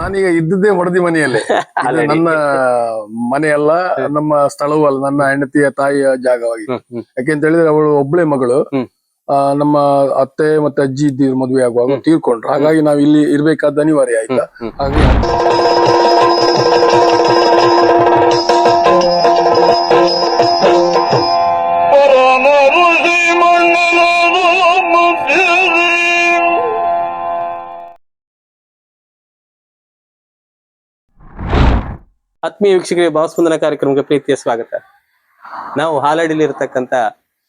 ನಾನೀಗ ಇದ್ದದ್ದೇ ಹೊಡೆದಿ ಮನೆಯಲ್ಲೇ. ಇದು ನನ್ನ ಮನೆಯಲ್ಲ, ನಮ್ಮ ಸ್ಥಳವೂ ಅಲ್ಲ, ನನ್ನ ಹೆಂಡತಿಯ ತಾಯಿಯ ಜಾಗವಾಗಿ. ಯಾಕೆಂತ ಹೇಳಿದ್ರೆ ಅವಳು ಒಬ್ಬಳೆ ಮಗಳು. ನಮ್ಮ ಅತ್ತೆ ಮತ್ತೆ ಅಜ್ಜಿ ಇದ್ದಿದ್ರು ಮದುವೆ ಆಗುವಾಗ ತೀರ್ಕೊಂಡ್ರು. ಹಾಗಾಗಿ ನಾವು ಇಲ್ಲಿ ಇರ್ಬೇಕಾದ ಅನಿವಾರ್ಯ ಆಯ್ತಾ. ಹಾಗಾಗಿ ಆತ್ಮೀಯ ವೀಕ್ಷಕರಿಗೆ ಭಾವಸ್ಪಂದನ ಕಾರ್ಯಕ್ರಮಕ್ಕೆ ಪ್ರೀತಿಯ ಸ್ವಾಗತ. ನಾವು ಹಾಲಾಡಿಲಿ ಇರತಕ್ಕಂತ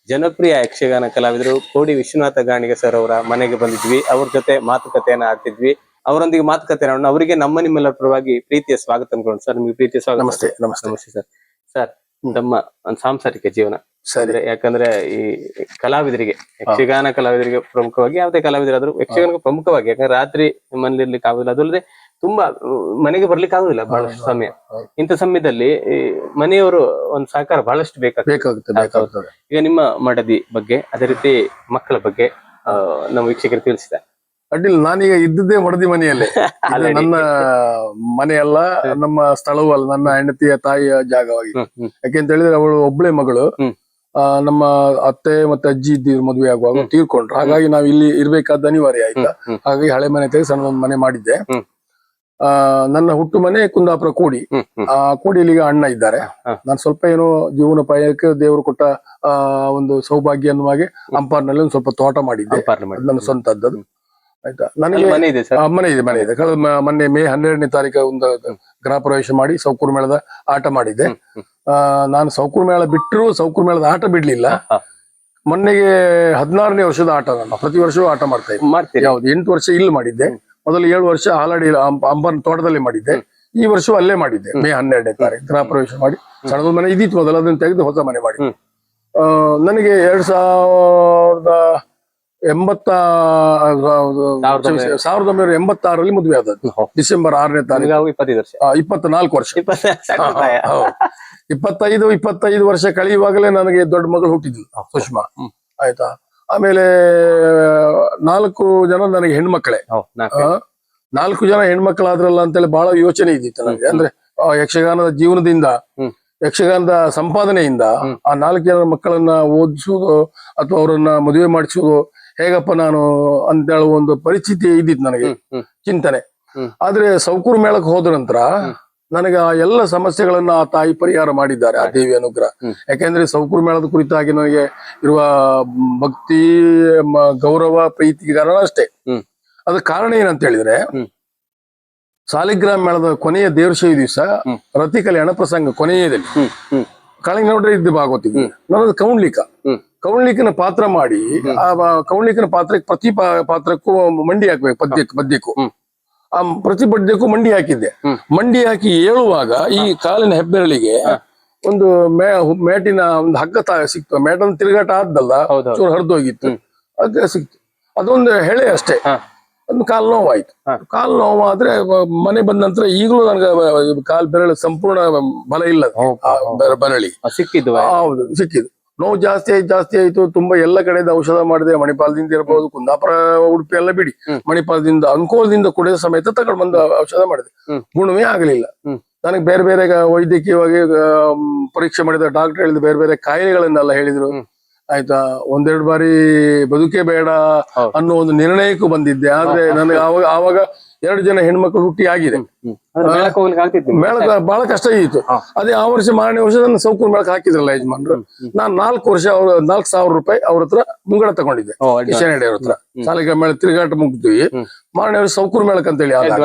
ಜನಪ್ರಿಯ ಯಕ್ಷಗಾನ ಕಲಾವಿದರು ಕೋಡಿ ವಿಶ್ವನಾಥ ಗಾಣಿಗ ಸರ್ ಅವರ ಮನೆಗೆ ಬಂದಿದ್ವಿ. ಅವ್ರ ಜೊತೆ ಮಾತುಕತೆಯನ್ನ ಆಡ್ತಿದ್ವಿ. ಅವರೊಂದಿಗೆ ಮಾತುಕತೆ ಅವರಿಗೆ ನಮ್ಮ ನಿಮ್ಮೆಲ್ಲರ ಪರವಾಗಿ ಪ್ರೀತಿಯ ಸ್ವಾಗತ ಅನ್ಕೊಂಡು. ಸರ್ ನಿಮ್ಗೆ ಪ್ರೀತಿಯ ಸ್ವಾಗತ. ನಮಸ್ತೆ. ನಮಸ್ತೆ. ನಮಸ್ತೆ ಸರ್. ಸರ್ ತಮ್ಮ ಒಂದು ಸಾಂಸಾರಿಕ ಜೀವನ ಸರಿ, ಯಾಕಂದ್ರೆ ಈ ಕಲಾವಿದರಿಗೆ, ಯಕ್ಷಗಾನ ಕಲಾವಿದರಿಗೆ ಪ್ರಮುಖವಾಗಿ, ಯಾವುದೇ ಕಲಾವಿದರಾದ್ರೂ ಯಕ್ಷಗಾನಕ್ಕೆ ಪ್ರಮುಖವಾಗಿ, ಯಾಕಂದ್ರೆ ರಾತ್ರಿ ಮನೇಲಿ ಇರ್ಲಿಕ್ಕೆ ಆಗುದಿಲ್ಲ, ಅದಲ್ಲದೆ ತುಂಬಾ ಮನೆಗೆ ಬರ್ಲಿಕ್ಕೆ ಆಗುದಿಲ್ಲ ಬಹಳಷ್ಟು ಸಮಯ. ಇಂಥ ಸಮಯದಲ್ಲಿ ಮನೆಯವರು ಒಂದು ಸಹಕಾರ ಬಹಳಷ್ಟು ಬೇಕಾಗುತ್ತೆ. ಈಗ ನಿಮ್ಮ ಮಡದಿ ಬಗ್ಗೆ, ಅದೇ ರೀತಿ ಮಕ್ಕಳ ಬಗ್ಗೆ ನಮ್ಮ ವೀಕ್ಷಕರು ತಿಳಿಸಿದ ಅಡ್ಡಿಲ್ಲ. ನಾನೀಗ ಇದ್ದದ್ದೇ ಹೊಡೆದಿ ಮನೆಯಲ್ಲೇ. ನನ್ನ ಮನೆಯಲ್ಲ, ನಮ್ಮ ಸ್ಥಳವೂ ಅಲ್ಲ, ನನ್ನ ಹೆಂಡತಿಯ ತಾಯಿಯ ಜಾಗವಾಗಿ. ಯಾಕೆಂತ ಹೇಳಿದ್ರೆ ಅವಳು ಒಬ್ಬಳೆ ಮಗಳು. ನಮ್ಮ ಅತ್ತೆ ಮತ್ತೆ ಅಜ್ಜಿ ಇದ್ದಿದ್ರು ಮದುವೆ ಆಗುವಾಗ ತೀರ್ಕೊಂಡ್ರು. ಹಾಗಾಗಿ ನಾವು ಇಲ್ಲಿ ಇರ್ಬೇಕಾದ ಅನಿವಾರ್ಯ ಆಯ್ತಾ. ಹಾಗಾಗಿ ಹಳೆ ಮನೆ ತೆಗೆದು ಸಣ್ಣ ಒಂದು ಮನೆ ಮಾಡಿದ್ದೆ. ನನ್ನ ಹುಟ್ಟು ಮನೆ ಕುಂದಾಪುರ ಕೋಡಿ. ಆ ಕೋಡಿಯಲ್ಲಿ ಈಗ ಅಣ್ಣ ಇದ್ದಾರೆ. ನಾನು ಸ್ವಲ್ಪ ಏನೋ ಜೀವನೋಪಾಯಕ್ಕೆ ದೇವರು ಕೊಟ್ಟ ಒಂದು ಸೌಭಾಗ್ಯ ಅನ್ನುವ ಹಾಗೆ ಅಂಪಾರ್ನಲ್ಲಿ ಒಂದು ಸ್ವಲ್ಪ ತೋಟ ಮಾಡಿದ್ದೆ. ನನ್ನ ಸ್ವಂತದ್ದು ಆಯ್ತಾ. ನನಗೆ ಮನೆ ಇದೆ. ಕಳೆದ ಮೊನ್ನೆ ಮೇ 12ನೇ ತಾರೀಕು ಒಂದು ಗೃಹ ಪ್ರವೇಶ ಮಾಡಿ ಸೌಕೂರು ಮೇಳದ ಆಟ ಮಾಡಿದ್ದೆ. ನಾನು ಸೌಕೂರು ಮೇಳ ಬಿಟ್ಟರು ಸೌಕೂರು ಮೇಳದ ಆಟ ಬಿಡ್ಲಿಲ್ಲ. ಮೊನ್ನೆಗೆ 16ನೇ ವರ್ಷದ ಆಟ. ನಾನು ಪ್ರತಿ ವರ್ಷವೂ ಆಟ ಮಾಡ್ತಾ ಇದ್ದೆ. ಯಾವ್ದು 8 ವರ್ಷ ಇಲ್ಲಿ ಮಾಡಿದ್ದೆ. ಮೊದಲು 7 ವರ್ಷ ಹಾಲಾಡಿ ಅಂಬನ್ ತೋಟದಲ್ಲಿ ಮಾಡಿದ್ದೆ. ಈ ವರ್ಷವೂ ಅಲ್ಲೇ ಮಾಡಿದ್ದೆ. ಮೇ 12ನೇ ತಾರೀಕು ಗೃಹ ಪ್ರವೇಶ ಮಾಡಿ ಸಣ್ಣದ ಮನೆ ಇದ್ದಿತ್ತು ಮೊದಲು, ಅದನ್ನು ತೆಗೆದು ಹೊಸ ಮನೆ ಮಾಡಿ. ನನಗೆ 1986ರಲ್ಲಿ ಮದುವೆ ಆದದ್ದು. ಡಿಸೆಂಬರ್ 6ನೇ ತಾರೀಕು. 24 ವರ್ಷ. 25 ವರ್ಷ ಕಳೆಯುವಾಗಲೇ ನನಗೆ ದೊಡ್ಡ ಮಗಳು ಹುಟ್ಟಿದ್ಲು, ಸುಷ್ಮಾ ಆಯ್ತಾ. ಆಮೇಲೆ 4 ಜನ ನನಗೆ ಹೆಣ್ಮಕ್ಳೇ. 4 ಜನ ಹೆಣ್ಮಕ್ಳಾದ್ರಲ್ಲ ಅಂತೇಳಿ ಬಹಳ ಯೋಚನೆ ಇದ್ದಿತ್ತು ನನಗೆ. ಅಂದ್ರೆ ಯಕ್ಷಗಾನದ ಜೀವನದಿಂದ, ಯಕ್ಷಗಾನದ ಸಂಪಾದನೆಯಿಂದ ಆ 4 ಜನ ಮಕ್ಕಳನ್ನ ಓದಿಸುವುದು ಅಥವಾ ಅವರನ್ನ ಮದುವೆ ಮಾಡಿಸುವುದು ಹೇಗಪ್ಪ ನಾನು ಅಂತ ಹೇಳುವ ಒಂದು ಪರಿಸ್ಥಿತಿ ಇದ್ದಿತ್ತು ನನಗೆ, ಚಿಂತನೆ. ಆದ್ರೆ ಸೌಕೂರು ಮೇಳಕ್ಕೆ ಹೋದ ನಂತರ ನನಗೆ ಆ ಎಲ್ಲ ಸಮಸ್ಯೆಗಳನ್ನ ಆ ತಾಯಿ ಪರಿಹಾರ ಮಾಡಿದ್ದಾರೆ, ಆ ದೇವಿ ಅನುಗ್ರಹ. ಯಾಕೆಂದ್ರೆ ಸೌಕೂರು ಮೇಳದ ಕುರಿತಾಗಿ ನನಗೆ ಇರುವ ಭಕ್ತಿ, ಗೌರವ, ಪ್ರೀತಿಗೆ ಕಾರಣ ಅಷ್ಟೇ. ಅದ ಕಾರಣ ಏನಂತ ಹೇಳಿದ್ರೆ, ಸಾಲಿಗ್ರಾಮ ಮೇಳದ ಕೊನೆಯ ದೇವಶೈ ದಿವಸ ರತಿ ಕಲ್ಯಾಣ ಪ್ರಸಂಗ ಕೊನೆಯದಲ್ಲಿ ಕಾಳಿಂಗ ನೋಡ್ರೆ ಇದ್ದು ಭಾಗವತಿಗೆ ನನ್ನದು ಕೌಂಡ್ಲಿಕನ ಪಾತ್ರ ಮಾಡಿ, ಆ ಕೌಂಡ್ಲಿಕನ ಪಾತ್ರಕ್ಕೆ ಪ್ರತಿ ಪಾತ್ರಕ್ಕೂ ಮಂಡಿ ಹಾಕ್ಬೇಕು, ಪದ್ಯಕ್ಕೂ ಆ ಪ್ರತಿ ಪದ್ಯಕ್ಕೂ ಮಂಡಿ ಹಾಕಿದ್ದೆ. ಮಂಡಿ ಹಾಕಿ ಏಳುವಾಗ ಈ ಕಾಲಿನ ಹೆಬ್ಬೆರಳಿಗೆ ಒಂದು ಮೇಟಿನ ಒಂದು ಹಗ್ಗ ಸಿಕ್ತು. ಮೇಟನ ತಿರುಗಾಟ ಆದ್ದಲ್ಲ, ಚೂರು ಹರಿದೋಗಿತ್ತು, ಹಗ್ಗ ಸಿಕ್ತು. ಅದೊಂದು ಹೆಳೆ ಅಷ್ಟೇ. ಒಂದು ಕಾಲು ನೋವಾಯ್ತು. ಕಾಲು ನೋವಾದ್ರೆ ಮನೆ ಬಂದ ನಂತರ ಈಗಲೂ ನನಗೆ ಕಾಲ್ ಬೆರಳು ಸಂಪೂರ್ಣ ಬಲ ಇಲ್ಲ, ಬೆರಳಿ ಸಿಕ್ಕಿದ್ದು. ಹೌದು, ಸಿಕ್ಕಿದ್ದು. ನೋವು ಜಾಸ್ತಿ ಆಯ್ತು. ತುಂಬಾ ಎಲ್ಲ ಕಡೆಯಿಂದ ಔಷಧ ಮಾಡಿದೆ. ಮಣಿಪಾಲದಿಂದ ಇರಬಹುದು, ಕುಂದಾಪುರ, ಉಡುಪಿ ಎಲ್ಲ ಬಿಡಿ, ಮಣಿಪಾಲದಿಂದ, ಅಂಕೋಲದಿಂದ ಕುಡಿದ ಸಮೇತ ತಗೊಂಡು ಬಂದು ಔಷಧ ಮಾಡಿದೆ. ಗುಣವೇ ಆಗಲಿಲ್ಲ. ನನಗೆ ಬೇರೆ ಬೇರೆ ವೈದ್ಯಕೀಯವಾಗಿ ಪರೀಕ್ಷೆ ಮಾಡಿದ ಡಾಕ್ಟರ್ ಹೇಳಿದ ಬೇರೆ ಬೇರೆ ಕಾಯಿಲೆಗಳನ್ನೆಲ್ಲ ಹೇಳಿದ್ರು ಆಯ್ತಾ. 1-2 ಬಾರಿ ಬದುಕೇ ಬೇಡ ಅನ್ನೋ ಒಂದು ನಿರ್ಣಯಕ್ಕೂ ಬಂದಿದ್ದೆ. ಆದ್ರೆ ನನಗೆ ಆವಾಗ 2 ಜನ ಹೆಣ್ಮಕ್ಳು ಹುಟ್ಟಿ ಆಗಿದೆ. ಮೇಳಕ್ಕೆ ಬಹಳ ಕಷ್ಟ ಇತ್ತು. ಅದೇ ಆ ವರ್ಷ ಮಾರನೇ ವರ್ಷ ನನ್ನ ಸೌಕೂರು ಮೇಳಕ್ಕೆ ಹಾಕಿದ್ರಲ್ಲ ಯಜಮಾನ್ರು. ನಾನು 4 ವರ್ಷ 4,000 ರೂಪಾಯಿ ಅವ್ರ ಹತ್ರ ಮುಂಗಡ ತಗೊಂಡಿದ್ದೆ, ಕಿಶನ್ ಹೆಡೆ ಅವ್ರ ಹತ್ರ. ಸಾಲಿಗ್ರಾಮ ಮೇಳ ತಿರುಗಾಟ ಮುಗಿದ್ವಿ. ಮಾರನೇ ವರ್ಷ ಸೌಕೂರು ಮೇಳಕ್ಕೆ ಅಂತೇಳಿ ಆದಾಗ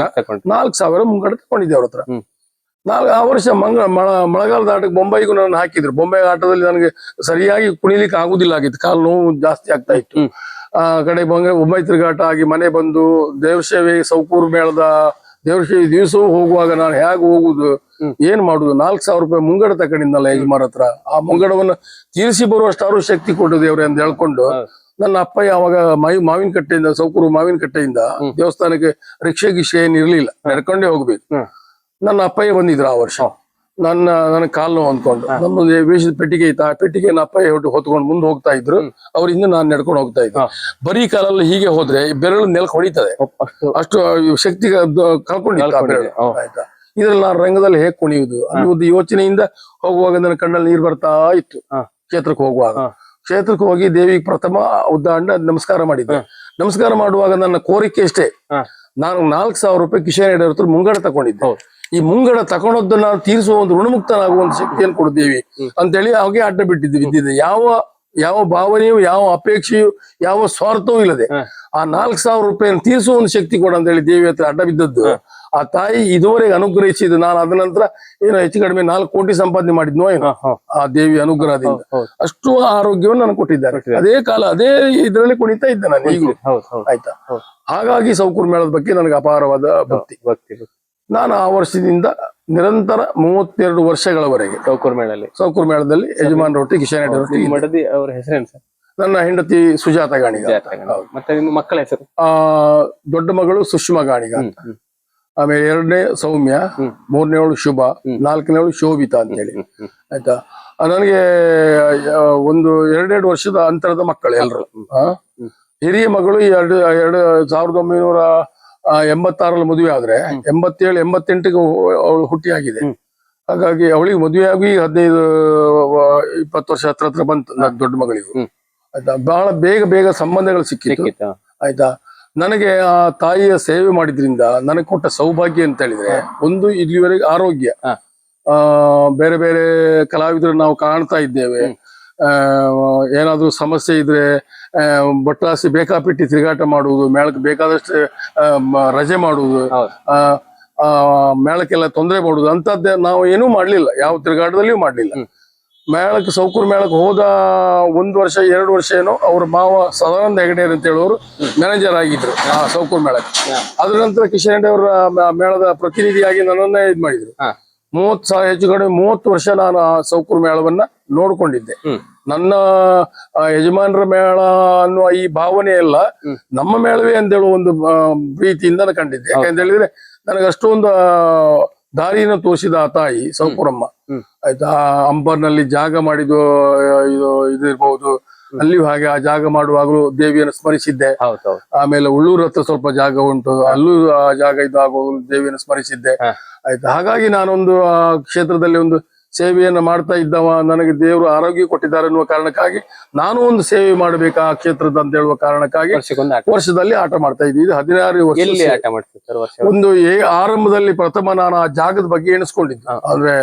4,000 ಮುಂಗಡ ತಗೊಂಡಿದ್ದೆ ಅವ್ರ ಹತ್ರ. ಆ ವರ್ಷ ಮಳೆಗಾಲದ ಆಟಕ್ಕೆ ಬೊಂಬೈಗೂ ನನ್ನ ಹಾಕಿದ್ರು. ಬೊಂಬೈ ಆಟದಲ್ಲಿ ನನಗೆ ಸರಿಯಾಗಿ ಕುಣಿಲಿಕ್ಕೆ ಆಗುದಿಲ್ಲ ಆಗಿತ್ತು, ಕಾಲು ನೋವು ಜಾಸ್ತಿ ಆಗ್ತಾ ಇತ್ತು. ಆ ಕಡೆ ಬೊಂಬೈ ತಿರುಗಾಟ ಆಗಿ ಮನೆ ಬಂದು ದೇವಸೇವೆ, ಸೌಕೂರು ಮೇಳದ ದೇವಸೇವೆ ದಿವಸವೂ ಹೋಗುವಾಗ ನಾನು ಹೇಗೆ ಹೋಗುದು, ಏನ್ ಮಾಡುದು. 4,000 ರೂಪಾಯಿ ಮುಂಗಡ ತಗೊಂಡಿದ್ದಲ್ಲ ಯಜಮಾನ್ ಹತ್ರ. ಆ ಮುಂಗಡವನ್ನು ತೀರಿಸಿ ಬರುವಷ್ಟಾರು ಶಕ್ತಿ ಕೊಟ್ಟು ದೇವ್ರೆ ಅಂತ ಹೇಳ್ಕೊಂಡು ನನ್ನ ಅಪ್ಪಯ್ಯ ಅವಾಗ ಮಾವಿನ ಕಟ್ಟೆಯಿಂದ, ಸೌಕೂರು ಮಾವಿನ ಕಟ್ಟೆಯಿಂದ ದೇವಸ್ಥಾನಕ್ಕೆ ರಿಕ್ಷೆ ಗಿಕ್ಷೆ ಏನ್ ಇರ್ಲಿಲ್ಲ, ನಡ್ಕೊಂಡೇ ಹೋಗ್ಬೇಕು. ನನ್ನ ಅಪ್ಪಯ್ಯ ಬಂದಿದ್ರು ಆ ವರ್ಷ. ನನ್ನ ಕಾಲ್ ನೋವು ಅಂದ್ಕೊಂಡು ನಮ್ಮ ವೇಷದ ಪೆಟ್ಟಿಗೆ ಇತ್ತು, ಆ ಪೆಟ್ಟಿಗೆನ ಅಪ್ಪ ಹೊತ್ಕೊಂಡು ಮುಂದೆ ಹೋಗ್ತಾ ಇದ್ರು. ಅವ್ರ ಹಿಂದೆ ನಾನು ನಡ್ಕೊಂಡು ಹೋಗ್ತಾ ಇದ್ದೆ. ಬರೀ ಕಾಲಲ್ಲಿ ಹೀಗೆ ಹೋದ್ರೆ ಬೆರಳು ನೆಲಕ್ಕೆ ಹೊಡಿತದೆ, ಅಷ್ಟು ಶಕ್ತಿ ಕಳ್ಕೊಂಡಿತ್ತು ಆ ಬೆರಳು. ಆಯ್ತಾ, ಇದ್ರಲ್ಲಿ ನಾನು ರಂಗದಲ್ಲಿ ಹೇಗೆ ಕುಣಿಯುವುದು ಅನ್ನೋದು ಯೋಚನೆಯಿಂದ ಹೋಗುವಾಗ ನನ್ನ ಕಣ್ಣಲ್ಲಿ ನೀರು ಬರ್ತಾ ಇತ್ತು. ಕ್ಷೇತ್ರಕ್ಕೆ ಹೋಗುವಾಗ ಕ್ಷೇತ್ರಕ್ಕೆ ಹೋಗಿ ದೇವಿಗೆ ಪ್ರಥಮ ಉದ್ದಾಂಡ ನಮಸ್ಕಾರ ಮಾಡಿದ್ದೆ. ನಮಸ್ಕಾರ ಮಾಡುವಾಗ ನನ್ನ ಕೋರಿಕೆ ಅಷ್ಟೇ, ನಾನು 4,000 ರೂಪಾಯಿ ಕಿಶನ್ ರೆಡ್ಡಿ ಹತ್ರ ಮುಂಗಡ ತಗೊಂಡಿದ್ದೆ. ಈ ಮುಂಗಡ ತಗೊಂಡದ್ದು ನಾನು ತೀರಿಸುವ ಒಂದು ಋಣಮುಕ್ತನಾಗುವ ಒಂದು ಶಕ್ತಿಯನ್ನು ಕೊಡ್ತೀವಿ ಅಂತೇಳಿ ಅವಾಗೆ ಅಡ್ಡ ಬಿದ್ದಿದ್ದೆ. ಯಾವ ಭಾವನೆಯು, ಯಾವ ಅಪೇಕ್ಷೆಯು, ಯಾವ ಸ್ವಾರ್ಥವೂ ಇಲ್ಲದೆ ಆ 4,000 ರೂಪಾಯಿಯನ್ನು ತೀರಿಸುವ ಒಂದು ಶಕ್ತಿ ಕೊಡ ಅಂತ ಹೇಳಿ ದೇವಿ ಹತ್ರ ಅಡ್ಡ ಬಿದ್ದದ್ದು. ಆ ತಾಯಿ ಇದುವರೆಗೆ ಅನುಗ್ರಹಿಸಿದ್ದು. ನಾನು ಅದ ನಂತರ ಏನೋ ಹೆಚ್ಚು ಕಡಿಮೆ 4 ಕೋಟಿ ಸಂಪಾದನೆ ಮಾಡಿದ್ನೋ ಏನೋ ಆ ದೇವಿ ಅನುಗ್ರಹದಿಂದ. ಅಷ್ಟು ಆರೋಗ್ಯವನ್ನು ನಾನು ಕೊಟ್ಟಿದ್ದಾರೆ. ಅದೇ ಕಾಲ ಅದೇ ಇದರಲ್ಲಿ ಕುಣಿತಾ ಇದ್ದೆ ನಾನು ಈಗಲೂ. ಆಯ್ತಾ, ಹಾಗಾಗಿ ಸೌಕೂರ್ ಮೇಳದ ಬಗ್ಗೆ ನನಗೆ ಅಪಾರವಾದ ಭಕ್ತಿ. ನಾನು ಆ ವರ್ಷದಿಂದ ನಿರಂತರ 32 ವರ್ಷಗಳವರೆಗೆ ಸೌಕೂರ್ ಮೇಳದಲ್ಲಿ ಯಜಮಾನರೊಟ್ಟಿ ಕಿಶನ್ ರೆಡ್ಡಿ ರೊಟ್ಟಿ. ಮಡದಿ ಅವರ ಹೆಸರೇನು ಸರ್? ನನ್ನ ಹೆಂಡತಿ ಸುಜಾತ ಗಾಣಿಗ. ಮತ್ತೆ ನಿಮ್ಮ ಮಕ್ಕಳ ಹೆಸರು? ದೊಡ್ಡ ಮಗಳು ಸುಷ್ಮಾ ಗಾಣಿಗ ಅಂತ, ಆಮೇಲೆ 2ನೇ ಸೌಮ್ಯ, 3ನೇವಳು ಶುಭ, 4ನೇವಳು ಶೋಭಿತಾ ಅಂತ ಹೇಳಿ. ಆಯ್ತಾ, ನನಗೆ ಒಂದು 2 ವರ್ಷದ ಅಂತರದ ಮಕ್ಕಳು ಎಲ್ರು. ಹಿರಿಯ ಮಗಳು 1986 ಮದುವೆ ಆದ್ರೆ 87, 88 ಅವಳು ಹುಟ್ಟಿಯಾಗಿದೆ. ಹಾಗಾಗಿ ಅವಳಿಗೆ ಮದುವೆ ಆಗಿ 15-20 ವರ್ಷ ಹತ್ರ ಬಂತು ನನ್ನ ದೊಡ್ಡ ಮಗಳಿಗೂ. ಆಯ್ತಾ, ಬಹಳ ಬೇಗ ಸಂಬಂಧಗಳು ಸಿಕ್ಕಿತ್ತು. ಆಯ್ತಾ, ನನಗೆ ಆ ತಾಯಿಯ ಸೇವೆ ಮಾಡಿದ್ರಿಂದ ನನಗೆ ಕೊಟ್ಟ ಸೌಭಾಗ್ಯ ಅಂತ ಹೇಳಿದ್ರೆ, ಒಂದು ಇಲ್ಲಿವರೆಗೆ ಆರೋಗ್ಯ. ಬೇರೆ ಬೇರೆ ಕಲಾವಿದರು ನಾವು ಕಾಣ್ತಾ ಇದ್ದೇವೆ, ಏನಾದ್ರೂ ಸಮಸ್ಯೆ ಇದ್ರೆ ಬಟ್ಲಾಸಿ ಬೇಕಾಪಿಟ್ಟಿ ತಿರುಗಾಟ ಮಾಡುವುದು, ಮೇಳಕ್ಕೆ ಬೇಕಾದಷ್ಟು ರಜೆ ಮಾಡುವುದು, ಮೇಳಕ್ಕೆಲ್ಲ ತೊಂದರೆ ಮಾಡುವುದು, ಅಂತದ್ದೇ ನಾವು ಏನೂ ಮಾಡ್ಲಿಲ್ಲ, ಯಾವ ತಿರುಗಾಟದಲ್ಲಿಯೂ ಮಾಡ್ಲಿಲ್ಲ. ಮೇಳಕ್ಕೆ ಸೌಕೂರ್ ಮೇಳಕ್ಕೆ ಹೋದ 1 ವರ್ಷ 2 ವರ್ಷ ಏನೋ ಅವ್ರ ಮಾವ ಸದಾನಂದ ಹೆಗಡೆಯರ್ ಅಂತ ಹೇಳೋರು ಮ್ಯಾನೇಜರ್ ಆಗಿದ್ರು ಆ ಸೌಕೂರ್ ಮೇಳಕ್ಕೆ. ಅದ್ರ ನಂತರ ಕಿಶನ್ ರೆಡ್ಡಿ ಅವರ ಮೇಳದ ಪ್ರತಿನಿಧಿಯಾಗಿ ನನ್ನನ್ನೇ ಇದ್ ಮಾಡಿದ್ರು. 30 ಹೆಚ್ಚು ಕಡಿಮೆ 30 ವರ್ಷ ನಾನು ಆ ಸೌಕೂರ್ ಮೇಳವನ್ನ ನೋಡ್ಕೊಂಡಿದ್ದೆ. ನನ್ನ ಯಜಮಾನರ ಮೇಳ ಅನ್ನುವ ಈ ಭಾವನೆ ಎಲ್ಲ ನಮ್ಮ ಮೇಳವೇ ಅಂತ ಹೇಳುವ ಒಂದು ಪ್ರೀತಿಯಿಂದ ನಾನು ಕಂಡಿದ್ದೆ. ಯಾಕಂತ ಹೇಳಿದ್ರೆ ನನಗೆ ಅಷ್ಟೊಂದು ದಾರಿಯನ್ನು ತೋರಿಸಿದ ಆ ತಾಯಿ ಸೌಕೂರಮ್ಮ. ಆಯ್ತಾ, ಅಂಬರ್ನಲ್ಲಿ ಜಾಗ ಮಾಡಿದ್ದು ಇದಿರ್ಬಹುದು, ಅಲ್ಲಿಯೂ ಹಾಗೆ ಆ ಜಾಗ ಮಾಡುವಾಗಲೂ ದೇವಿಯನ್ನು ಸ್ಮರಿಸಿದ್ದೆ. ಆಮೇಲೆ ಉಳ್ಳೂರ್ ಹತ್ರ ಸ್ವಲ್ಪ ಜಾಗ ಉಂಟು, ಅಲ್ಲೂ ಆ ಜಾಗ ಇದಾಗುವಾಗಲೂ ದೇವಿಯನ್ನು ಸ್ಮರಿಸಿದ್ದೆ. ಆಯ್ತಾ, ಹಾಗಾಗಿ ನಾನೊಂದು ಆ ಕ್ಷೇತ್ರದಲ್ಲಿ ಒಂದು ಸೇವೆಯನ್ನು ಮಾಡ್ತಾ ಇದ್ದವ, ನನಗೆ ದೇವರು ಆರೋಗ್ಯ ಕೊಟ್ಟಿದ್ದಾರೆ ಅನ್ನುವ ಕಾರಣಕ್ಕಾಗಿ ನಾನು ಒಂದು ಸೇವೆ ಮಾಡಬೇಕು ಆ ಕ್ಷೇತ್ರದ ಅಂತ ಹೇಳುವ ಕಾರಣಕ್ಕಾಗಿ ವರ್ಷದಲ್ಲಿ ಆಟ ಮಾಡ್ತಾ ಇದ್ದೀವಿ. 16 ವರ್ಷ. ಒಂದು ಆರಂಭದಲ್ಲಿ ಪ್ರಥಮ ನಾನು ಆ ಜಾಗದ ಬಗ್ಗೆ ಎಣಿಸ್ಕೊಂಡಿದ್ದು. ಅಂದ್ರೆ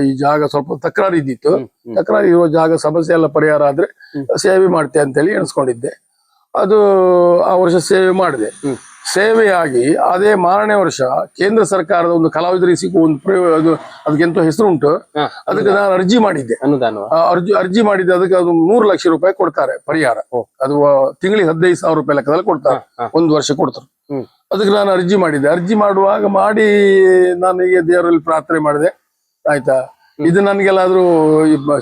ಈ ಜಾಗ ಸ್ವಲ್ಪ ತಕರಾರು ಇದ್ದಿತ್ತು, ತಕರಾರು ಇರುವ ಜಾಗ ಸಮಸ್ಯೆ ಎಲ್ಲ ಪರಿಹಾರ ಆದ್ರೆ ಸೇವೆ ಮಾಡ್ತೆ ಅಂತೇಳಿ ಎಣಿಸ್ಕೊಂಡಿದ್ದೆ. ಅದು ಆ ವರ್ಷ ಸೇವೆ ಮಾಡಿದೆ. ಸೇವೆಯಾಗಿ ಅದೇ ಮಾರನೇ ವರ್ಷ ಕೇಂದ್ರ ಸರ್ಕಾರದ ಒಂದು ಕಲಾವಿದರಿಗೆ ಸಿಗುವ ಒಂದು ಅದಕ್ಕೆಂತ ಹೆಸರು ಉಂಟು, ಅದಕ್ಕೆ ನಾನು ಅರ್ಜಿ ಮಾಡಿದ್ದೆ. ಅರ್ಜಿ ಮಾಡಿದ್ದೆ. ಅದಕ್ಕೆ ಅದು 3 ಲಕ್ಷ ರೂಪಾಯಿ ಕೊಡ್ತಾರೆ ಪರಿಹಾರ. ಅದು ತಿಂಗಳಿಗೆ 15,000 ರೂಪಾಯಿ ಲೆಕ್ಕದಲ್ಲಿ ಕೊಡ್ತಾರೆ, 1 ವರ್ಷ ಕೊಡ್ತಾರೆ. ಅದಕ್ಕೆ ನಾನು ಅರ್ಜಿ ಮಾಡಿದ್ದೆ. ಅರ್ಜಿ ಮಾಡುವಾಗ ಮಾಡಿ ನನಗೆ ದೇವರಲ್ಲಿ ಪ್ರಾರ್ಥನೆ ಮಾಡಿದೆ. ಆಯ್ತಾ, ಇದು ನನ್ಗೆಲ್ಲಾದ್ರೂ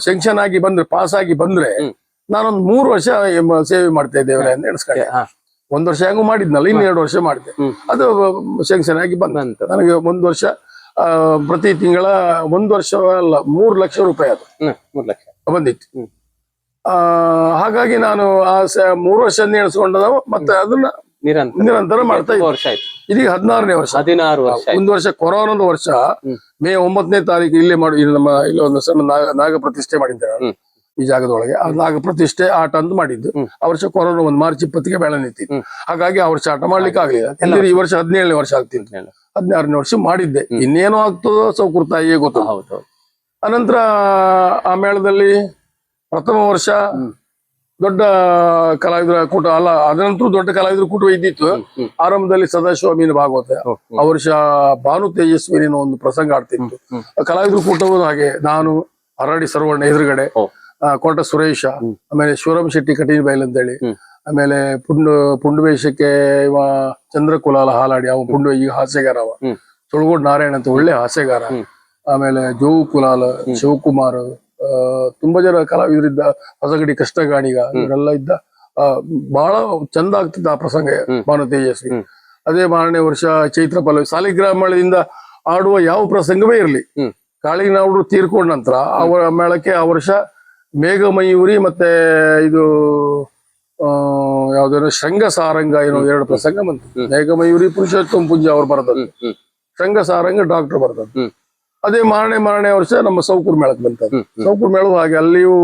ಸೆಂಕ್ಷನ್ ಆಗಿ ಬಂದ್ರೆ, ಪಾಸ್ ಆಗಿ ಬಂದ್ರೆ ನಾನೊಂದು 3 ವರ್ಷ ಸೇವೆ ಮಾಡ್ತಾ ಇದ್ದೇವೆ ಅಂತ ಎಣಿಸ್ಕೊಂಡೆ. 1 ವರ್ಷ ಹೆಂಗು ಮಾಡಿದ್ನಲ್ಲ, ಇನ್ನು 2 ವರ್ಷ ಮಾಡಿದೆ. ಅದು ಸೆಂಕ್ಷನ್ ಆಗಿ ಬಂದ ನನಗೆ 1 ವರ್ಷ ಪ್ರತಿ ತಿಂಗಳ 1 ವರ್ಷ ಅಲ್ಲ 3 ಲಕ್ಷ ರೂಪಾಯಿ ಅದು 3 ಲಕ್ಷ ಬಂದಿತ್ತು. ಹಾಗಾಗಿ ನಾನು ಆ 3 ವರ್ಷ ಎಣಿಸ್ಕೊಂಡವು. ಮತ್ತೆ ಅದನ್ನ ನಿರಂತರ ಮಾಡ್ತಾ ಇದ್ದೆ. ಇದೀಗ 16ನೇ ವರ್ಷ. 1 ವರ್ಷ ಕೊರೋನಾದ ವರ್ಷ ಮೇ 9ನೇ ತಾರೀಕು ಇಲ್ಲೇ ಮಾಡಿ ನಮ್ಮ ಇಲ್ಲೊಂದು ಸಣ್ಣ ನಾಗ ಪ್ರತಿಷ್ಠೆ ಮಾಡಿದ್ದೆ ಈ ಜಾಗದೊಳಗೆ. ಆ ನಾಗ ಪ್ರತಿಷ್ಠೆ ಆಟ ಅಂತ ಮಾಡಿದ್ದು. ಆ ವರ್ಷ ಕೊರೋನಾ ಒಂದು ಮಾರ್ಚ್ 20ಗೆ ಬೆಳೆ ನಿಂತಿತ್ತು. ಹಾಗಾಗಿ ಆ ವರ್ಷ ಆಟ ಮಾಡ್ಲಿಕ್ಕೆ ಆಗ್ಲಿಲ್ಲ. ಈ ವರ್ಷ 17ನೇ ವರ್ಷ ಆಗ್ತಿತ್ತು. 16ನೇ ವರ್ಷ ಮಾಡಿದ್ದೆ. ಇನ್ನೇನೋ ಆಗ್ತದೋ ಸೌಕೂರ್ ತಾಯಿಯೇ ಗೊತ್ತು. ಅನಂತರ ಆ ಮೇಳದಲ್ಲಿ ಪ್ರಥಮ ವರ್ಷ ದೊಡ್ಡ ಕಲಾವಿದರ ಕೂಟ ಅಲ್ಲ, ಅದನಂತರೂ ದೊಡ್ಡ ಕಲಾವಿದರ ಕೂಟ ಇದ್ದಿತ್ತು. ಆರಂಭದಲ್ಲಿ ಸದಾಶಿವ ಮೀನು ಭಾಗವತ, ಆ ವರ್ಷ ಭಾನು ತೇಜಸ್ವಿನಿ ಒಂದು ಪ್ರಸಂಗ ಆಡ್ತಿತ್ತು. ಕಲಾವಿದರ ಕೂಟವು ಹಾಗೆ ನಾನು, ಹರಡಿ ಸರ್ವಣ್ಣ ಎದುರುಗಡೆ, ಕೋಟ ಸುರೇಶ, ಆಮೇಲೆ ಶಿವರಾಮ್ ಶೆಟ್ಟಿ ಕಟೀಲ್ ಬೈಲ್ ಅಂತೇಳಿ, ಆಮೇಲೆ ಪುಂಡು ವೇಷಕ್ಕೆ ಇವ ಚಂದ್ರಕುಲಾಲ ಹಾಲಾಡಿ, ಅವ ಪುಂಡು ಈಗ ಹಾಸ್ಯಗಾರ, ಅವ ತೊಳಗೋಡ್ ನಾರಾಯಣ ಅಂತ ಒಳ್ಳೆ ಹಾಸ್ಯಗಾರ, ಆಮೇಲೆ ಜೋವು ಕುಲಾಲ, ಶಿವಕುಮಾರ್, ತುಂಬಾ ಜನ ಕಲಾವಿದರಿದ್ದ, ಹೊಸಗಡಿ ಕೃಷ್ಣಗಾಣಿಗ, ಇವರೆಲ್ಲ ಇದ್ದ. ಬಹಳ ಚಂದ ಆಗ್ತಿದ್ದ ಆ ಪ್ರಸಂಗ ಭಾನು ತೇಜಸ್ವಿ. ಅದೇ ಮಾರನೇ ವರ್ಷ ಚೈತ್ರ ಪಲ್ಲವಿ, ಸಾಲಿಗ್ರಾಮ ಮೇಳದಿಂದ ಆಡುವ ಯಾವ ಪ್ರಸಂಗವೇ ಇರಲಿ, ಕಾಳಿಂಗನವರು ತೀರ್ಕೊಂಡ ನಂತರ ಅವರ ಮೇಳಕ್ಕೆ ಆ ವರ್ಷ ಮೇಘಮಯೂರಿ ಮತ್ತೆ ಇದು ಯಾವ್ದೇನೋ ಶೃಂಗಸಾರಂಗ ಏನೋ 2 ಪ್ರಸಂಗ ಬಂತು. ಮೇಘಮಯೂರಿ ಪುರುಷೋತ್ತಮ ಪೂಜ್ಯ ಅವ್ರು ಬರೆದದ್ದು, ಶೃಂಗಸಾರಂಗ ಡಾಕ್ಟರ್ ಬರೆದದ್ದು. ಅದೇ ಮಾರನೇ ವರ್ಷ ನಮ್ಮ ಸೌಕೂರ್ ಮೇಳಕ್ಕೆ ಬಂತದ್ದು. ಸೌಕೂರ್ ಮೇಳವು ಹಾಗೆ ಅಲ್ಲಿಯೂ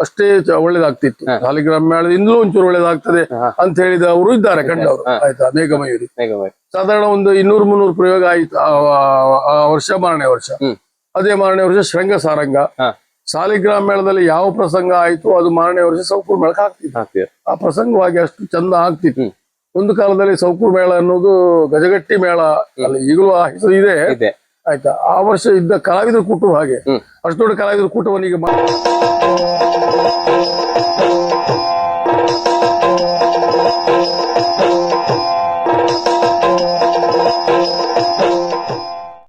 ಅಷ್ಟೇ ಒಳ್ಳೇದಾಗ್ತಿತ್ತು. ಸಾಲಿಗ್ರಾಮ ಮೇಳದಿಂದಲೂ ಒಂಚೂರು ಒಳ್ಳೇದಾಗ್ತದೆ ಅಂತ ಹೇಳಿದ ಅವರು ಇದ್ದಾರೆ ಕಂಡವರು. ಆಯ್ತಾ, ಮೇಘಮಯೂರಿ ಸಾಧಾರಣ ಒಂದು 200-300 ಪ್ರಯೋಗ ಆಯ್ತು ಆ ವರ್ಷ, ಮಾರನೇ ವರ್ಷ. ಅದೇ ಮಾರನೇ ವರ್ಷ ಶೃಂಗಸಾರಂಗ. ಸಾಲಿಗ್ರಾಮ ಮೇಳದಲ್ಲಿ ಯಾವ ಪ್ರಸಂಗ ಆಯ್ತು ಅದು ಮಾರನೇ ವರ್ಷ ಸೌಕೂರ್ ಮೇಳಕ್ಕೆ ಆಗ್ತಿತ್ತು. ಆ ಪ್ರಸಂಗವಾಗಿ ಅಷ್ಟು ಚಂದ ಆಗ್ತಿತ್ತು. ಒಂದು ಕಾಲದಲ್ಲಿ ಸೌಕೂರ್ ಮೇಳ ಅನ್ನೋದು ಗಜಗಟ್ಟಿ ಮೇಳ, ಅಲ್ಲಿ ಈಗಲೂ ಆ ಹೆಸರು ಇದೆ. ಆಯ್ತಾ, ಆ ವರ್ಷ ಇದ್ದ ಕಲಾವಿದರ ಕೂಟ ಹಾಗೆ, ಅಷ್ಟು ದೊಡ್ಡ ಕಲಾವಿದರ ಕೂಟವನ್ನೀಗ